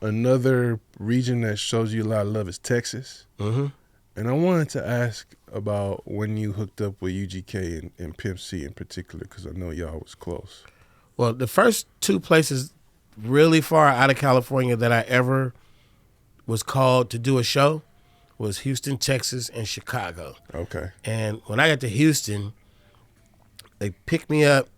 Another region that shows you a lot of love is Texas. Mm-hmm. And I wanted to ask about when you hooked up with UGK and Pimp C in particular, because I know y'all was close. Well, the first two places really far out of California that I ever was called to do a show was Houston, Texas, and Chicago. Okay. And when I got to Houston, they picked me up.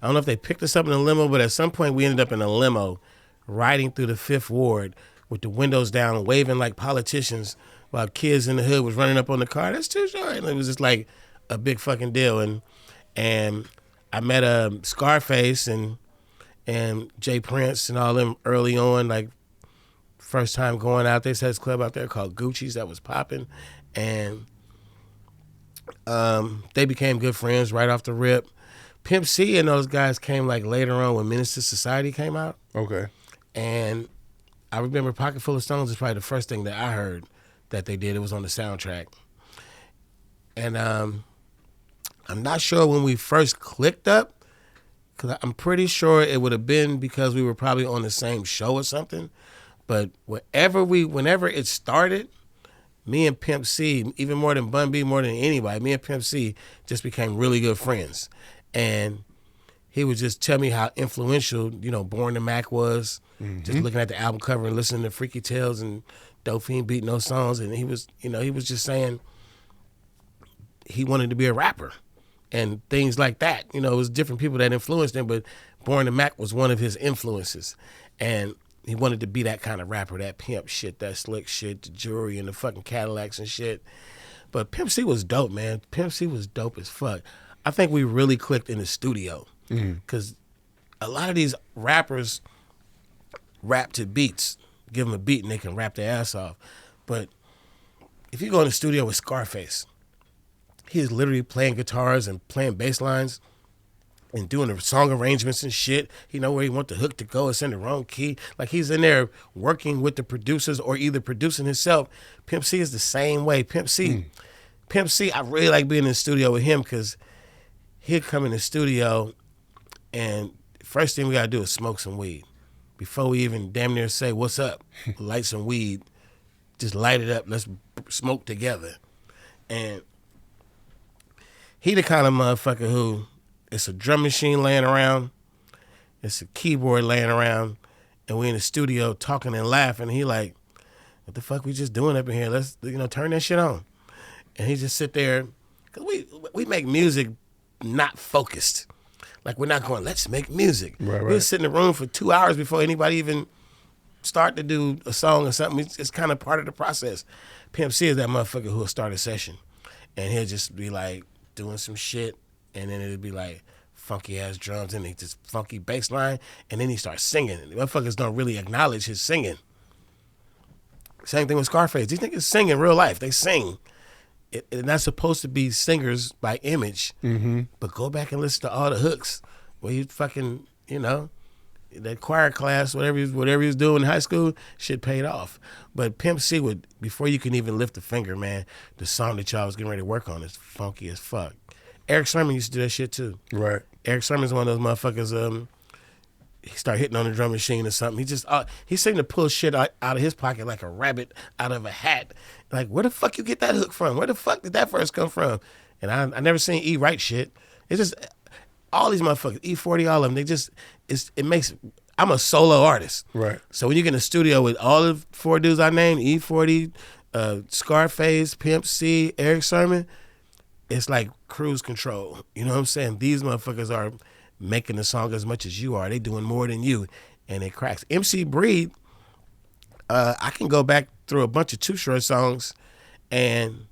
I don't know if they picked us up in a limo, but at some point we ended up in a limo riding through the 5th Ward with the windows down, waving like politicians while kids in the hood was running up on the car. That's too short. And it was just like a big fucking deal. And I met Scarface and Jay Prince and all them early on, like first time going out. They said this club out there called Gucci's that was popping. And they became good friends right off the rip. Pimp C and those guys came like later on when Menace II Society came out. Okay. And I remember Pocket Full of Stones is probably the first thing that I heard that they did. It was on the soundtrack. And I'm not sure when we first clicked up, because I'm pretty sure it would have been because we were probably on the same show or something. But whenever it started, me and Pimp C, even more than Bun B, more than anybody, me and Pimp C just became really good friends. And he would just tell me how influential, Born to Mac was. Mm-hmm. Just looking at the album cover and listening to Freaky Tales and Dope Fiend beating those songs. And he was just saying he wanted to be a rapper and things like that. It was different people that influenced him, but Born to Mac was one of his influences. And he wanted to be that kind of rapper, that pimp shit, that slick shit, the jewelry and the fucking Cadillacs and shit. But Pimp C was dope, man. Pimp C was dope as fuck. I think we really clicked in the studio because a lot of these rappers rap to beats. Give them a beat and they can rap their ass off. But if you go in the studio with Scarface, he is literally playing guitars and playing bass lines and doing the song arrangements and shit. He know where he want the hook to go. It's in the wrong key. Like he's in there working with the producers or either producing himself. Pimp C is the same way. Pimp C, I really like being in the studio with him because he'll come in the studio and first thing we got to do is smoke some weed. Before we even damn near say, what's up? Light some weed. Just light it up. Let's smoke together. And he the kind of motherfucker who it's a drum machine laying around. It's a keyboard laying around. And we in the studio talking and laughing. And he like, what the fuck we just doing up in here? Let's, turn that shit on. And he just sit there. Cause we make music not focused. Like we're not going, let's make music. Right. We'll sit in the room for 2 hours before anybody even start to do a song or something. It's kind of part of the process. Pimp C is that motherfucker who'll start a session. And he'll just be like doing some shit. And then it'll be like funky ass drums and just funky bass line. And then he starts singing. The motherfuckers don't really acknowledge his singing. Same thing with Scarface. These niggas sing in real life. They sing. They're not supposed to be singers by image, but go back and listen to all the hooks where you fucking, that choir class, whatever he was doing in high school, shit paid off. But Pimp C would, before you can even lift a finger, man, the song that y'all was getting ready to work on is funky as fuck. Eric Sermon used to do that shit too. Right. Eric Sermon's one of those motherfuckers, he started hitting on the drum machine or something. He seemed to pull shit out of his pocket like a rabbit out of a hat. Like, where the fuck you get that hook from? Where the fuck did that first come from? And I never seen E write shit. It's just, all these motherfuckers, E40, all of them, I'm a solo artist. Right. So when you get in the studio with all the 4 dudes I named, E40, Scarface, Pimp C, Eric Sermon, it's like cruise control. You know what I'm saying? These motherfuckers are making the song as much as you are. They doing more than you, and it cracks. MC Breed, I can go back through a bunch of Too Short songs and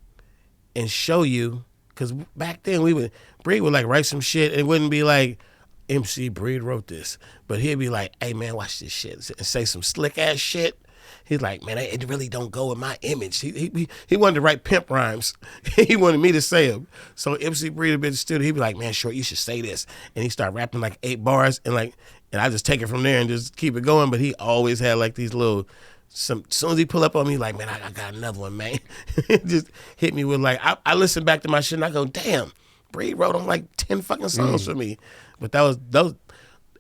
show you, because back then Breed would like write some shit and it wouldn't be like MC Breed wrote this, but he'd be like, hey man, watch this shit, and say some slick ass shit. He's like, man, it really don't go with my image. He wanted to write pimp rhymes. He wanted me to say them. So MC Breed would be in the studio. He'd be like, man, Short, you should say this. And he start rapping like 8 bars, and I just take it from there and just keep it going. But he always had like these little, as soon as he pull up on me, like, man, I got another one, man. Just hit me with like, I listen back to my shit and I go, damn, Breed wrote on like 10 fucking songs for me. But those,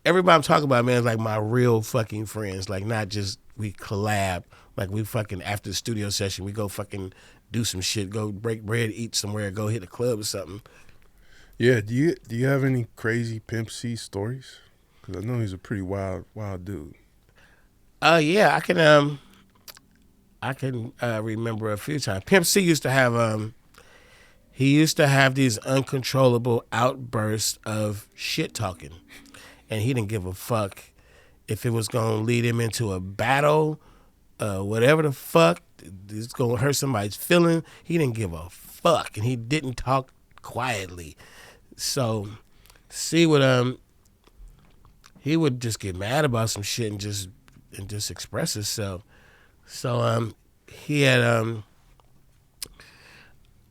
everybody I'm talking about, man, is like my real fucking friends. Like not just we collab. Like we fucking after the studio session, we go fucking do some shit, go break bread, eat somewhere, go hit a club or something. Yeah, do you have any crazy Pimp C stories? Because I know he's a pretty wild dude. Yeah, I can remember a few times. Pimp C used to have these uncontrollable outbursts of shit talking, and he didn't give a fuck if it was gonna lead him into a battle, whatever the fuck, it's gonna hurt somebody's feeling. He didn't give a fuck, and he didn't talk quietly. So, he would just get mad about some shit and just express himself. So he had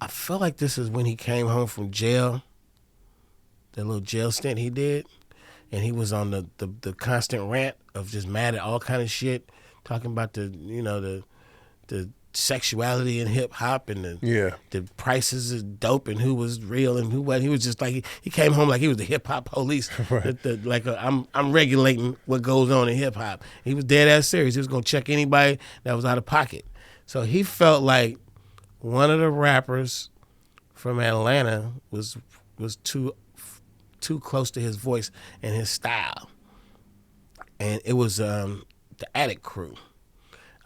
I feel like this is when he came home from jail, that little jail stint he did, and he was on the constant rant of just mad at all kind of shit, talking about the sexuality in hip hop and the prices of dope and who was real and who wasn't. He was just like he came home like he was the hip hop police. Right. I'm regulating what goes on in hip hop. He was dead ass serious. He was gonna check anybody that was out of pocket. So he felt like one of the rappers from Atlanta was too close to his voice and his style, and it was the Attic Crew.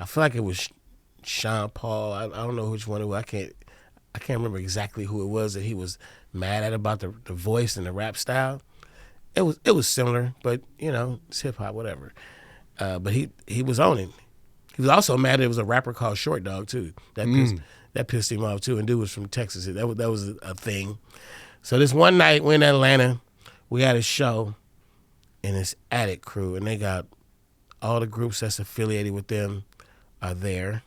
I feel like it was Sean Paul. I don't know which one it was. I can't remember exactly who it was that he was mad at about the voice and the rap style. It was similar, but it's hip hop, whatever. But he was on it. He was also mad that it was a rapper called Short Dog too. That pissed him off too. And dude was from Texas. That was a thing. So this one night we're in Atlanta, we had a show in this Attic Crew, and they got all the groups that's affiliated with them are there.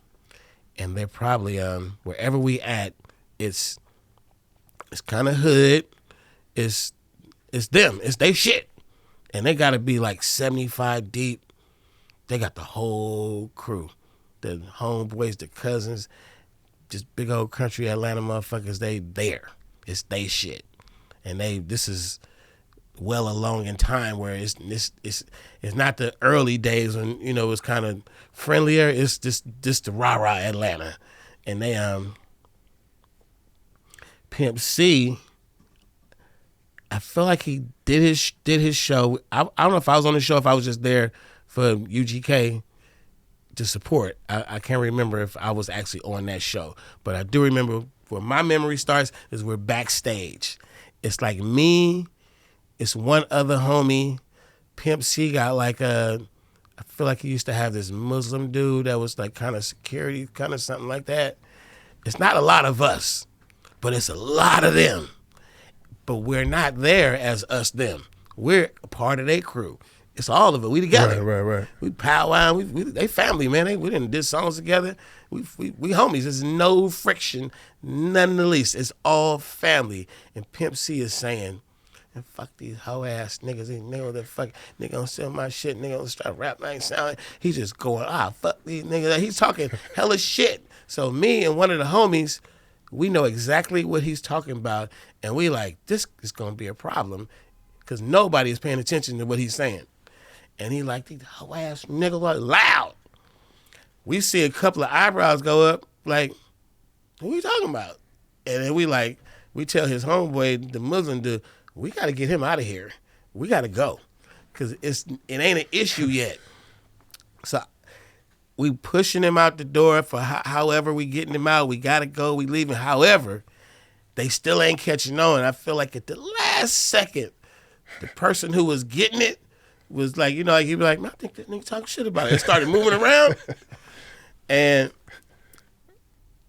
And they're probably wherever we at, it's kind of hood. It's them. It's they shit. And they got to be like 75 deep. They got the whole crew, the homeboys, the cousins, just big old country Atlanta motherfuckers. They there. It's they shit. And this is well along in time where it's not the early days when it was kind of friendlier. It's just the rah-rah Atlanta. And they Pimp C, I feel like he did his show. I don't know if I was on the show, if I was just there for UGK to support. I can't remember if I was actually on that show, but I do remember where my memory starts is we're backstage. It's like me, it's one other homie. Pimp C got like I feel like he used to have this Muslim dude that was like kind of security, kind of something like that. It's not a lot of us, but it's a lot of them. But we're not there as us them. We're a part of their crew. It's all of it. We together. Right. We powwow. They family, man. We didn't did songs together. We homies. There's no friction, none in the least. It's all family. And Pimp C is saying, and fuck these hoe ass niggas. These niggas that fuck nigga gonna sell my shit. Nigga gonna start rap. I ain't sounding. He's just going, fuck these niggas. He's talking hella shit. So me and one of the homies, we know exactly what he's talking about, and we like, this is gonna be a problem because nobody is paying attention to what he's saying. And he like, these hoe ass niggas are loud. We see a couple of eyebrows go up, like, who you talking about? And then we tell his homeboy, the Muslim dude, we got to get him out of here. We got to go because it ain't an issue yet. So we pushing him out the door for however we getting him out. We got to go. We leaving. However, they still ain't catching on. I feel like at the last second, the person who was getting it was like, he'd be like, man, I think that nigga talking shit about it. And started moving around. And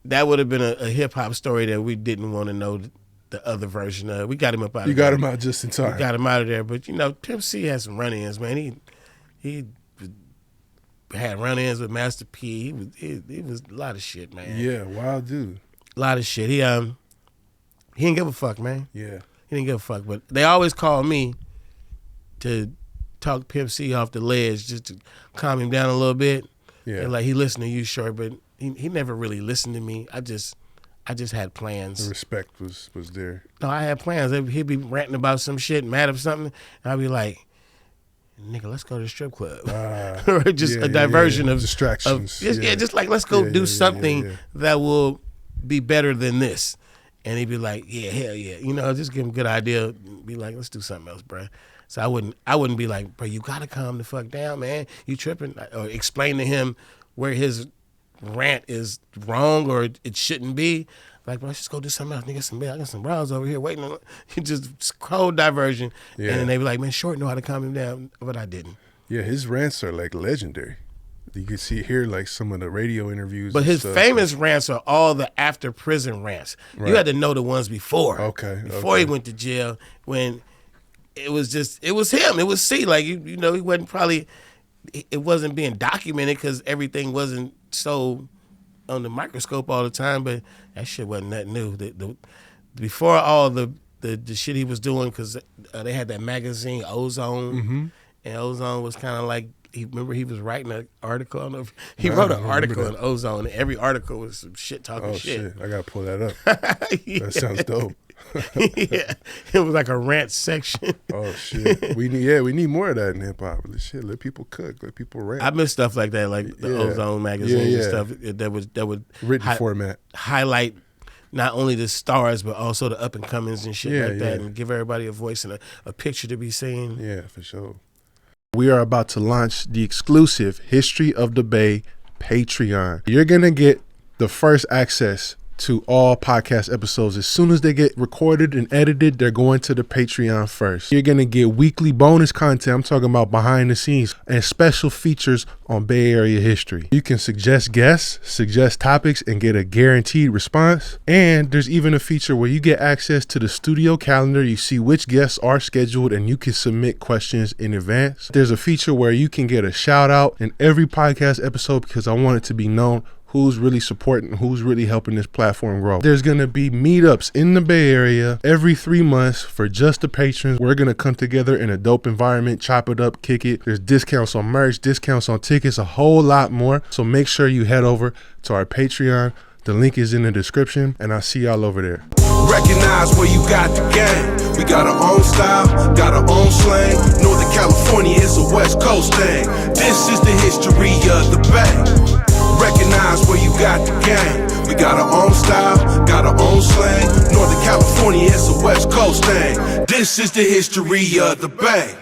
that would have been a hip-hop story that we didn't want to know the other version of. We got him up out of there. You got him out just in time. We got him out of there. But, Pimp C had some run-ins, man. He had run-ins with Master P. He was a lot of shit, man. Yeah, wild dude. A lot of shit. He didn't give a fuck, man. Yeah. He didn't give a fuck. But they always call me to talk Pimp C off the ledge just to calm him down a little bit. Yeah. And like, he listened to you, Short, but he never really listened to me. I just had plans. The respect was there. No, I had plans. He'd be ranting about some shit, mad at something, and I'd be like, nigga, let's go to the strip club. Or just a diversion of distractions. Just like, let's go do something that will be better than this. And he'd be like, yeah, hell yeah. You know, just give him a good idea. Be like, let's do something else, bro. So I wouldn't be like, bro, you gotta calm the fuck down, man. You tripping? Or explain to him where his rant is wrong or it shouldn't be. Like, bro, let's just go do something else. Nigga, I got some bras over here waiting. You just cold diversion. Yeah. And then they be like, man, Short know how to calm him down, but I didn't. Yeah, his rants are like legendary. You can hear like some of the radio interviews. But his famous rants are all the after prison rants. Right. You had to know the ones before. Before he went to jail, when it was him. It was C. Like, you know, he wasn't probably, it wasn't being documented because everything wasn't so on the microscope all the time, but that shit wasn't nothing new. Before all the shit he was doing, because they had that magazine, Ozone, and Ozone was kind of like, he was writing an article. I don't know if he wrote an article in Ozone, and every article was some shit talking shit. I gotta pull that up. That sounds dope. Yeah, it was like a rant section. Oh shit, we need more of that in hip hop. Shit, let people cook, let people rant. I miss stuff like that, like the Ozone magazine and stuff that would written format highlight not only the stars but also the up and comings and shit like that, and give everybody a voice and a picture to be seen. Yeah, for sure. We are about to launch the exclusive History of the Bay Patreon. You're going to get the first access to all podcast episodes. As soon as they get recorded and edited, they're going to the Patreon first. You're going to get weekly bonus content. I'm talking about behind the scenes and special features on Bay Area history. You can suggest guests, suggest topics, and get a guaranteed response. And there's even a feature where you get access to the studio calendar. You see which guests are scheduled and you can submit questions in advance. There's a feature where you can get a shout out in every podcast episode because I want it to be known who's really supporting, who's really helping this platform grow. There's gonna be meetups in the Bay Area every 3 months for just the patrons. We're gonna come together in a dope environment, chop it up, kick it. There's discounts on merch, discounts on tickets, a whole lot more. So make sure you head over to our Patreon. The link is in the description, and I'll see y'all over there. Recognize where you got the game. We got our own style, got our own slang. Northern California is a West Coast thing. This is the history of the Bay. Recognize where you got the game. We got our own style, got our own slang. Northern California is a West Coast thing. This is the history of the Bay.